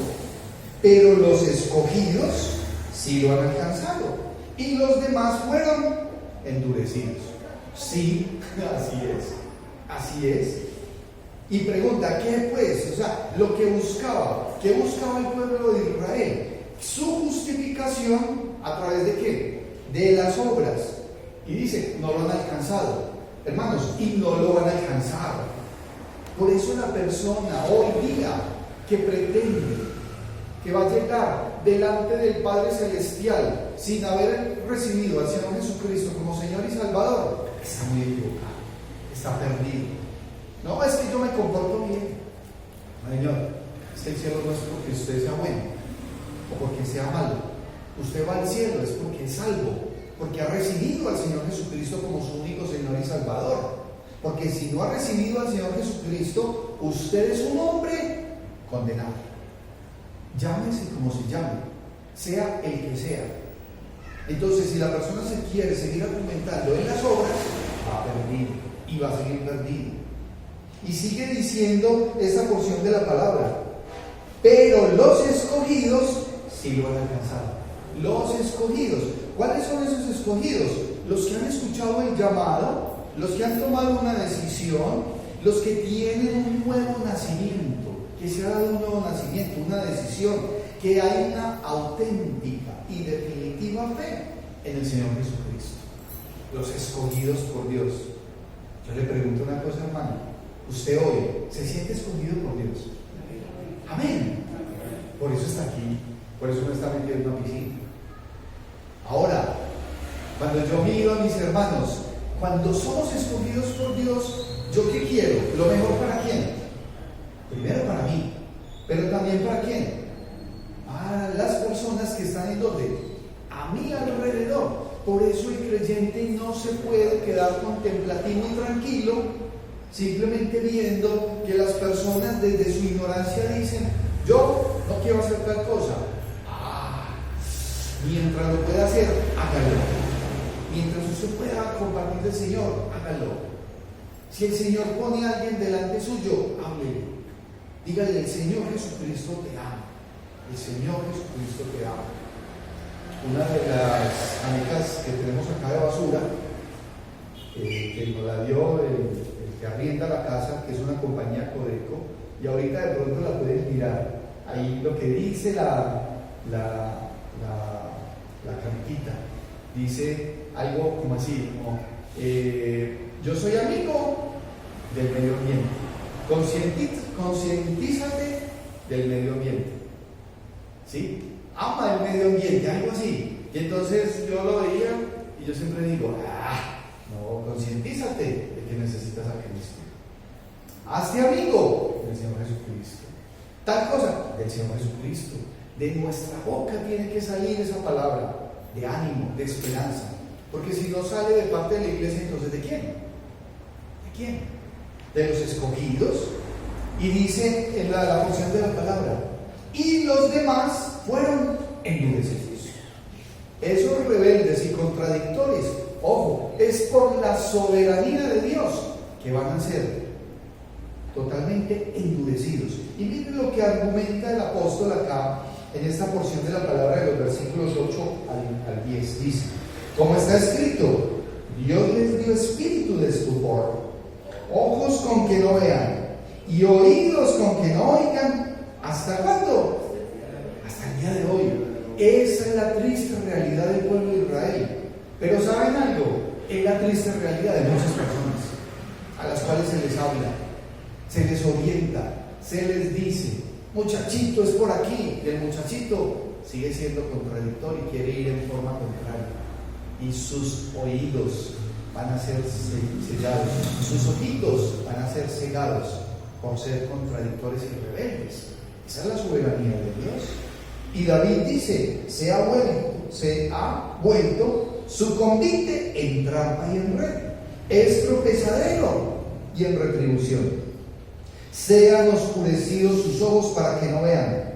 pero los escogidos sí lo han alcanzado, y los demás fueron endurecidos. Sí, así es. Y pregunta, ¿qué pues? O sea, lo que buscaba, ¿qué buscaba el pueblo de Israel? Su justificación, ¿a través de qué? De las obras. Y dice, no lo han alcanzado. Hermanos, y no lo van a alcanzar. Por eso la persona hoy día que pretende que va a llegar delante del Padre Celestial sin haber recibido al Señor Jesucristo como Señor y Salvador, está muy equivocado, está perdido. No, es que yo me comporto bien. Señor, es que el cielo no es porque usted sea bueno o porque sea malo. Usted va al cielo es porque es salvo, porque ha recibido al Señor Jesucristo como su único Señor y Salvador. Porque si no ha recibido al Señor Jesucristo, usted es un hombre condenado. Llámese como se llame, sea el que sea. Entonces, si la persona se quiere seguir argumentando en las obras, va perdido y va a seguir perdido. Y sigue diciendo esa porción de la palabra. Pero los escogidos sí lo han alcanzado. Los escogidos. ¿Cuáles son esos escogidos? Los que han escuchado el llamado, los que han tomado una decisión, los que tienen un nuevo nacimiento, que se ha dado un nuevo nacimiento, una decisión, que hay una auténtica y definitiva fe en el Señor Jesucristo. Los escogidos por Dios. Yo le pregunto una cosa, hermano. Usted hoy se siente escogido por Dios. Amén. Por eso está aquí, por eso no está metido en una piscina. Ahora, cuando yo miro a mis hermanos, cuando somos escogidos por Dios, ¿yo qué quiero? ¿Lo mejor para quién? Primero para mí, pero también para quién? Para las personas que están en donde, a mi alrededor. Por eso el creyente no se puede quedar contemplativo y tranquilo, simplemente viendo que las personas desde su ignorancia dicen, yo no quiero hacer tal cosa. Mientras lo pueda hacer, hágalo. Mientras usted pueda compartir del Señor, hágalo. Si el Señor pone a alguien delante suyo, háblele. Dígale, el Señor Jesucristo te ama. El Señor Jesucristo te ama. Una de las amigas que tenemos acá de basura, que nos la dio el que arrienda la casa, que es una compañía Codeco, y ahorita de pronto la pueden mirar. Ahí lo que dice la camiquita, dice algo como así, como Yo soy amigo del medio ambiente. Concientízate del medio ambiente. ¿Sí? Ama el medio ambiente, algo así. Y entonces yo lo veía y yo siempre digo, no, concientízate de que necesitas a Cristo. Hazte amigo del Señor Jesucristo. Tal cosa del Señor Jesucristo. De nuestra boca tiene que salir esa palabra de ánimo, de esperanza. Porque si no sale de parte de la iglesia, entonces ¿de quién? ¿De quién? De los escogidos. Y dice en la porción de la palabra, y los demás fueron endurecidos. Esos rebeldes y contradictores, ojo, es por la soberanía de Dios que van a ser totalmente endurecidos. Y miren lo que argumenta el apóstol acá en esta porción de la palabra de los versículos 8 al 10. Dice, como está escrito, Dios les dio espíritu de estupor, ojos con que no vean y oídos con que no oigan. ¿Hasta cuándo? Hasta el día de hoy. Esa es la triste realidad del pueblo de Israel. Pero ¿saben algo? Es la triste realidad de muchas personas a las cuales se les habla, se les orienta, se les dice, muchachito es por aquí, y el muchachito sigue siendo contradictorio y quiere ir en forma contraria. Y sus oídos van a ser cegados, sus ojitos van a ser cegados por ser contradictores y rebeldes. Esa es la soberanía de Dios. Y David dice, se ha vuelto su convite en trampa y en red, es tropezadero y en retribución. Sean oscurecidos sus ojos para que no vean,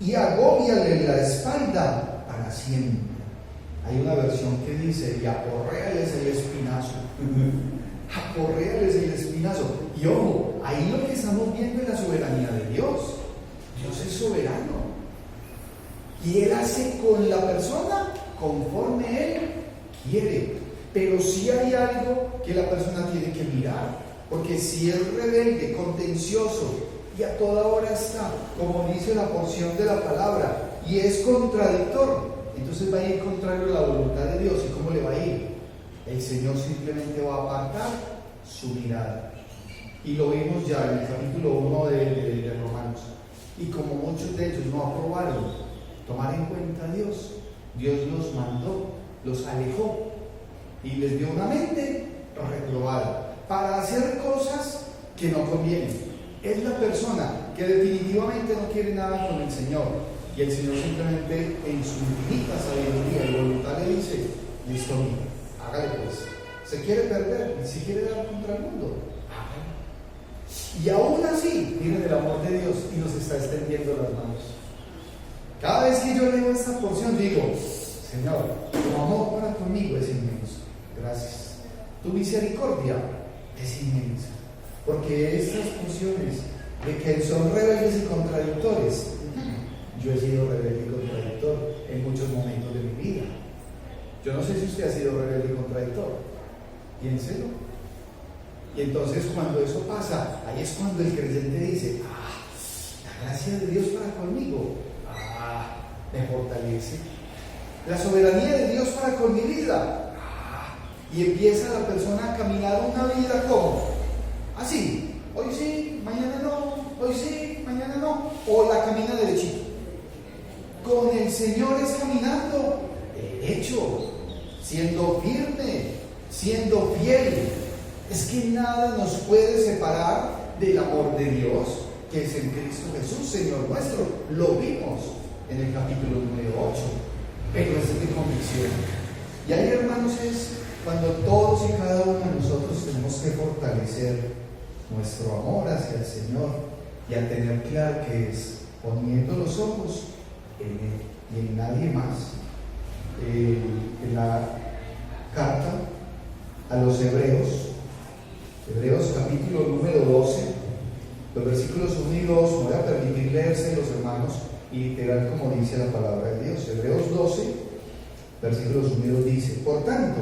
y agóbiale la espalda para siempre. Hay una versión que dice, y aporréales el espinazo. Aporréales el espinazo. Y ojo, ahí lo que estamos viendo es la soberanía de Dios. Dios es soberano. Y Él hace con la persona conforme Él quiere. Pero sí hay algo que la persona tiene que mirar. Porque si es rebelde, contencioso, y a toda hora está, como dice la porción de la palabra, y es contradictor, entonces va a ir contrario a la voluntad de Dios. ¿Y cómo le va a ir? El Señor simplemente va a apartar su mirada. Y lo vimos ya en el capítulo 1 de Romanos. Y como muchos de ellos no aprobaron tomar en cuenta a Dios, Dios los mandó, los alejó y les dio una mente reprobada para hacer cosas que no convienen. Es la persona que definitivamente no quiere nada con el Señor, y el Señor simplemente en su infinita sabiduría y voluntad le dice, listo, mira, hágale pues. Se quiere perder, se quiere dar contra el mundo, hágale. Y aún así, miren el amor de Dios y nos está extendiendo las manos. Cada vez que yo leo esta porción digo, Señor, tu amor para conmigo es inmenso, gracias. Tu misericordia es inmensa, porque estas porciones de que son rebeldes y contradictores, yo he sido rebelde y contradictor en muchos momentos de mi vida. Yo no sé si usted ha sido rebelde y contradictor, piénselo. Y entonces cuando eso pasa, ahí es cuando el creyente dice, la gracia de Dios para conmigo, me fortalece. La soberanía de Dios para con mi vida, y empieza la persona a caminar una vida como así, hoy sí, mañana no, hoy sí, mañana no, o la camina derechito. Con el Señor es caminando derecho, siendo firme, siendo fiel. Es que nada nos puede separar del amor de Dios, que es en Cristo Jesús, Señor nuestro. Lo vimos en el capítulo número 8, pero es de convicción. Y ahí, hermanos, es cuando todos y cada uno de nosotros tenemos que fortalecer nuestro amor hacia el Señor y a tener claro que es poniendo los ojos en Él y en nadie más. En la carta a los Hebreos capítulo número 12, los versículos 1 y 2, me voy a permitir leerse los hermanos y literal como dice la palabra de Dios. Hebreos 12, versículos 1 y 2 dice, por tanto,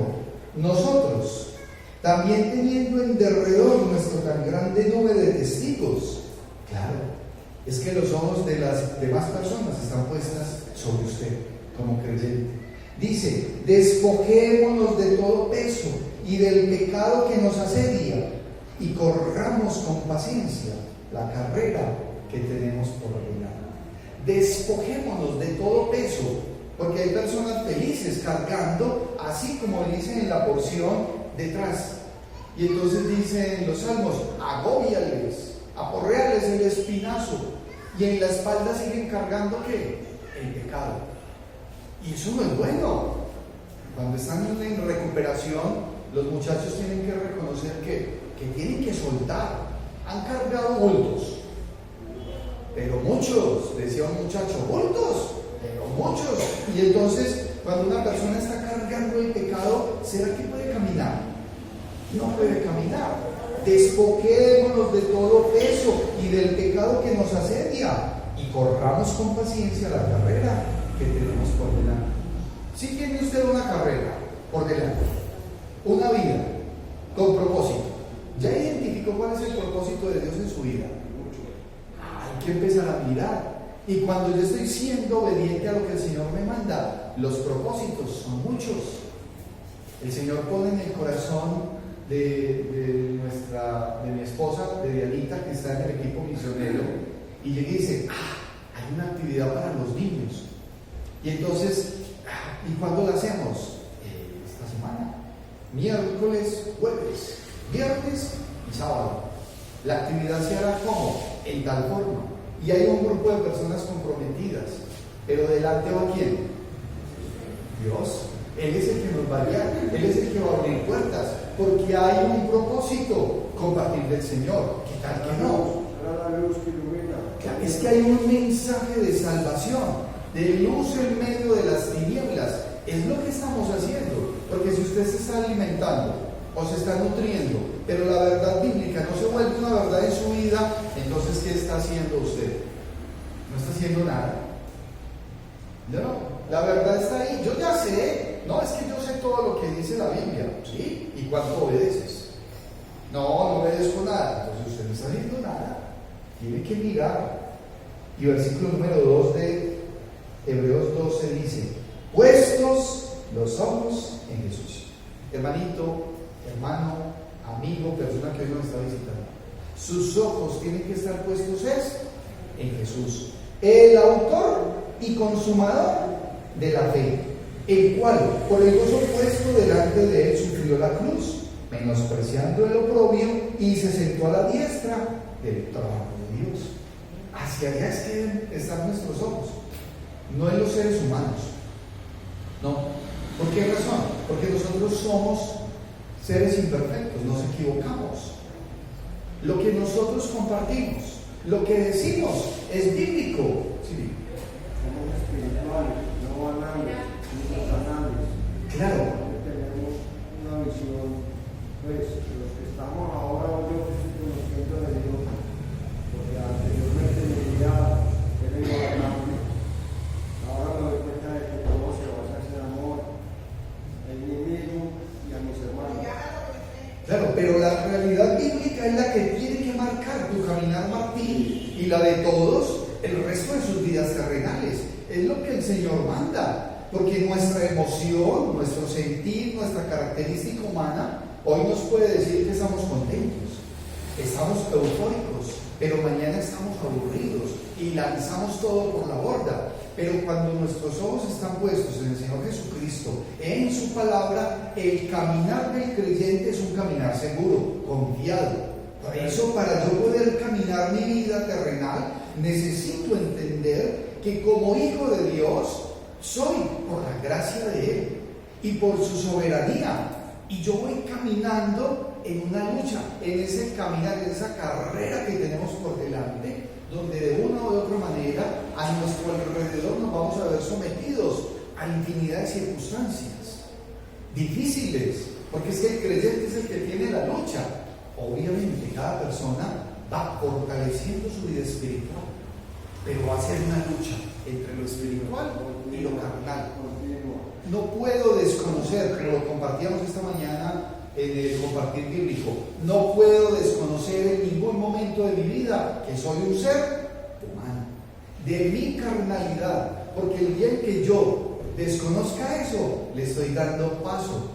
nosotros, también teniendo en derredor nuestro tan grande nube de testigos, claro, es que los ojos de las demás personas están puestas sobre usted como creyente. Dice, despojémonos de todo peso y del pecado que nos asedia, y corramos con paciencia la carrera que tenemos por delante. Despojémonos de todo peso, porque hay personas felices cargando, así como dicen en la porción detrás. Y entonces dicen los salmos: agóbiales, aporréales el espinazo, y en la espalda siguen cargando ¿qué? El pecado. Y eso no es bueno. Cuando están en recuperación, los muchachos tienen que reconocer que tienen que soltar. Han cargado bultos, pero muchos, decía un muchacho, bultos, pero muchos. Y entonces, cuando una persona está cargando el pecado, ¿será que puede caminar? No puede caminar. Despojémonos de todo peso y del pecado que nos asedia, y corramos con paciencia la carrera que tenemos por delante. Si tiene usted una carrera por delante, una vida con propósito, ¿ya identificó cuál es el propósito de Dios en su vida? Hay que empezar a mirar. Y cuando yo estoy siendo obediente a lo que el Señor me manda, los propósitos son muchos. El Señor pone en el corazón de mi esposa, de Dianita, que está en el equipo misionero, y llega y dice: hay una actividad para los niños. Y entonces, ¿y cuándo la hacemos? Esta semana, miércoles, jueves, viernes y sábado. La actividad se hará ¿cómo? En tal forma. Y hay un grupo de personas comprometidas, pero delante va ¿quién? Dios. Él es el que nos va a guiar, Él es el que va a abrir puertas, porque hay un propósito: compartir del Señor. ¿Qué tal que no? Es que hay un mensaje de salvación, de luz en medio de las tinieblas. Es lo que estamos haciendo, porque si usted se está alimentando o se está nutriendo, pero la verdad bíblica no se vuelve una verdad en su vida, entonces ¿qué está haciendo usted? No está haciendo nada. No, la verdad está ahí. Yo ya sé, no es que yo sé todo lo que dice la Biblia, ¿sí? ¿Y cuánto obedeces? No obedezco nada. Entonces usted no está haciendo nada. Tiene que mirar. Y versículo número 2 de Hebreos 12 dice: puestos los ojos en Jesús. Hermanito, hermano, amigo, persona que hoy nos está visitando, sus ojos tienen que estar puestos en Jesús, el autor y consumador de la fe, el cual por el gozo puesto delante de él sufrió la cruz, menospreciando el oprobio, y se sentó a la diestra del trono de Dios. Hacia allá es que están nuestros ojos, no en los seres humanos. No. ¿Por qué razón? Porque nosotros somos seres imperfectos, nos equivocamos. Lo que nosotros compartimos, lo que decimos, es bíblico. Sí. Somos espirituales, no banales, ni satanales. Claro. Tenemos una visión, pues, los que estamos ahora, yo estoy conociendo de Dios, porque anteriormente mi vida era ignorante. Ahora me doy cuenta de que todo se basa en el amor, en mí mismo y a mis hermanos. Claro, pero la realidad bíblica es la que tiene que marcar tu caminar, Martín, y la de todos, el resto de sus vidas terrenales. Es lo que el Señor manda, porque nuestra emoción, nuestro sentir, nuestra característica humana, hoy nos puede decir que estamos contentos, estamos eufóricos, pero mañana estamos aburridos y lanzamos todo por la borda. Pero cuando nuestros ojos están puestos en el Señor Jesucristo, en su palabra, el caminar del creyente es un caminar seguro, confiado. Por eso, para yo poder caminar mi vida terrenal, necesito entender que como hijo de Dios, soy por la gracia de Él y por su soberanía. Y yo voy caminando en una lucha, en ese caminar, en esa carrera que tenemos por delante, donde de una u otra manera a nuestro alrededor nos vamos a ver sometidos a infinidad de circunstancias difíciles, porque es que el creyente es el que tiene la lucha. Obviamente cada persona va fortaleciendo su vida espiritual, pero va a ser una lucha entre lo espiritual y lo carnal. No puedo desconocer, como lo compartíamos esta mañana en el compartir bíblico, no puedo desconocer en ningún momento de mi vida que soy un ser humano, de mi carnalidad, porque el día en que yo desconozca eso, le estoy dando paso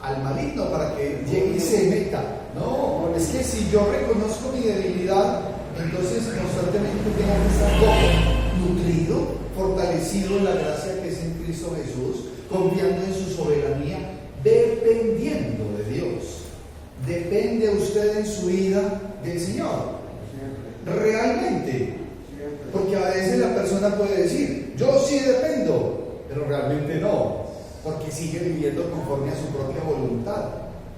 al maligno para que llegue y se meta. No, es que si yo reconozco mi debilidad, entonces constantemente tengo que estar como nutrido, fortalecido en la gracia que es en Cristo Jesús, confiando en su soberanía, dependiendo de Dios. ¿Depende usted en su vida del Señor? Realmente. Porque a veces la persona puede decir, yo sí dependo, pero realmente no, porque sigue viviendo conforme a su propia voluntad.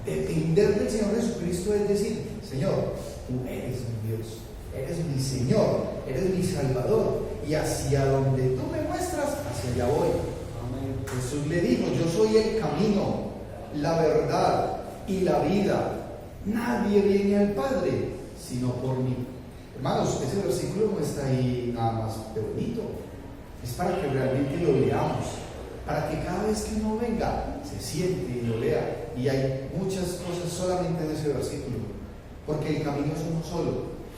Depender del Señor Jesucristo es decir, Señor, tú eres mi Dios, eres mi Señor, eres mi Salvador, y hacia donde tú me muestras, hacia allá voy. Amén. Jesús le dijo, yo soy el camino, la verdad y la vida. Nadie viene al Padre sino por mí. Hermanos, ese versículo no está ahí nada más de bonito, es para que realmente lo leamos, para que cada vez que uno venga se siente y lo lea. Y hay muchas cosas solamente en ese versículo, porque el camino es uno solo,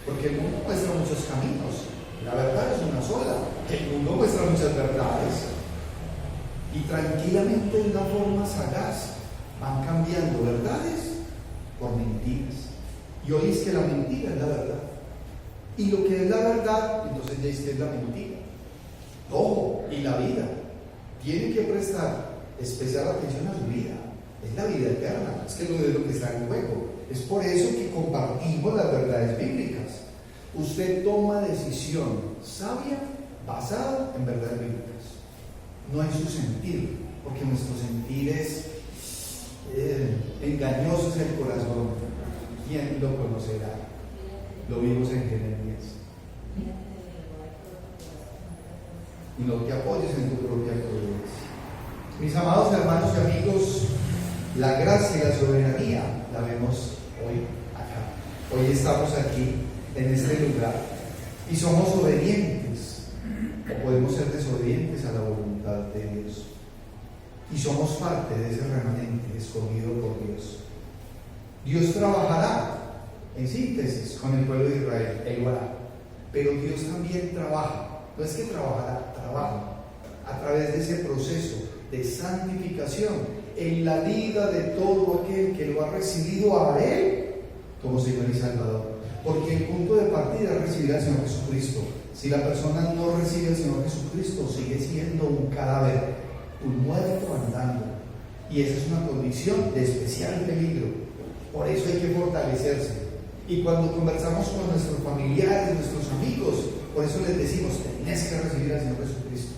porque el mundo muestra muchos caminos, la verdad es una sola, el mundo muestra muchas verdades, y tranquilamente de una forma sagaz van cambiando verdades por mentiras. Y hoy es que la mentira es la verdad. Y lo que es la verdad, entonces ya es que es la mentira. Ojo, y la vida. Tiene que prestar especial atención a su vida. Es la vida eterna, es que no es lo que está en juego. Es por eso que compartimos las verdades bíblicas. Usted toma decisión sabia basada en verdades bíblicas, no en su sentir, porque nuestro sentir es engañoso es el corazón. ¿Quién lo conocerá? Lo vimos en Jeremías. Y no te apoyes en tu propia prudencia. Mis amados hermanos y amigos, la gracia y la soberanía la vemos hoy acá. Hoy estamos aquí, en este lugar, y somos obedientes, o podemos ser desobedientes a la voluntad de Dios. Y somos parte de ese remanente escogido por Dios. Dios trabajará, en síntesis, con el pueblo de Israel, Él lo hará. Pero Dios también trabaja, no es que trabajará, trabaja a través de ese proceso de santificación en la vida de todo aquel que lo ha recibido a Él como Señor y Salvador. Porque el punto de partida es recibir al Señor Jesucristo. Si la persona no recibe al Señor Jesucristo, sigue siendo un cadáver, un muerto andando. Y esa es una condición de especial peligro. Por eso hay que fortalecerse. Y cuando conversamos con nuestros familiares, nuestros amigos, por eso les decimos, tenés que recibir al Señor Jesucristo,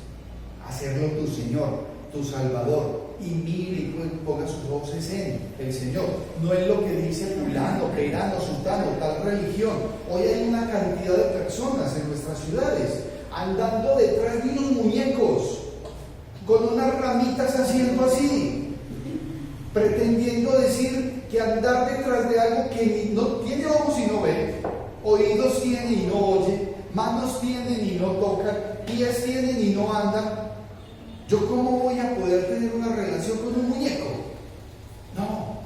hacerlo tu Señor, tu Salvador, y mire y ponga sus ojos en el Señor, no es lo que dice fulano, perano, sultano, tal religión. Hoy hay una cantidad de personas en nuestras ciudades andando detrás de unos muñecos con unas ramitas haciendo así, pretendiendo decir que andar detrás de algo que no tiene ojos y no ve, oídos tiene y no oye, manos tienen y no tocan, pies tienen y no andan. ¿Yo cómo voy a poder tener una relación con un muñeco? No,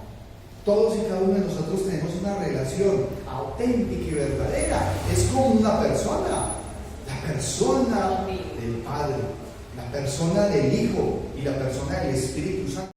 todos y cada uno de nosotros tenemos una relación auténtica y verdadera, es con una persona, la persona del Padre, la persona del Hijo y la persona del Espíritu Santo.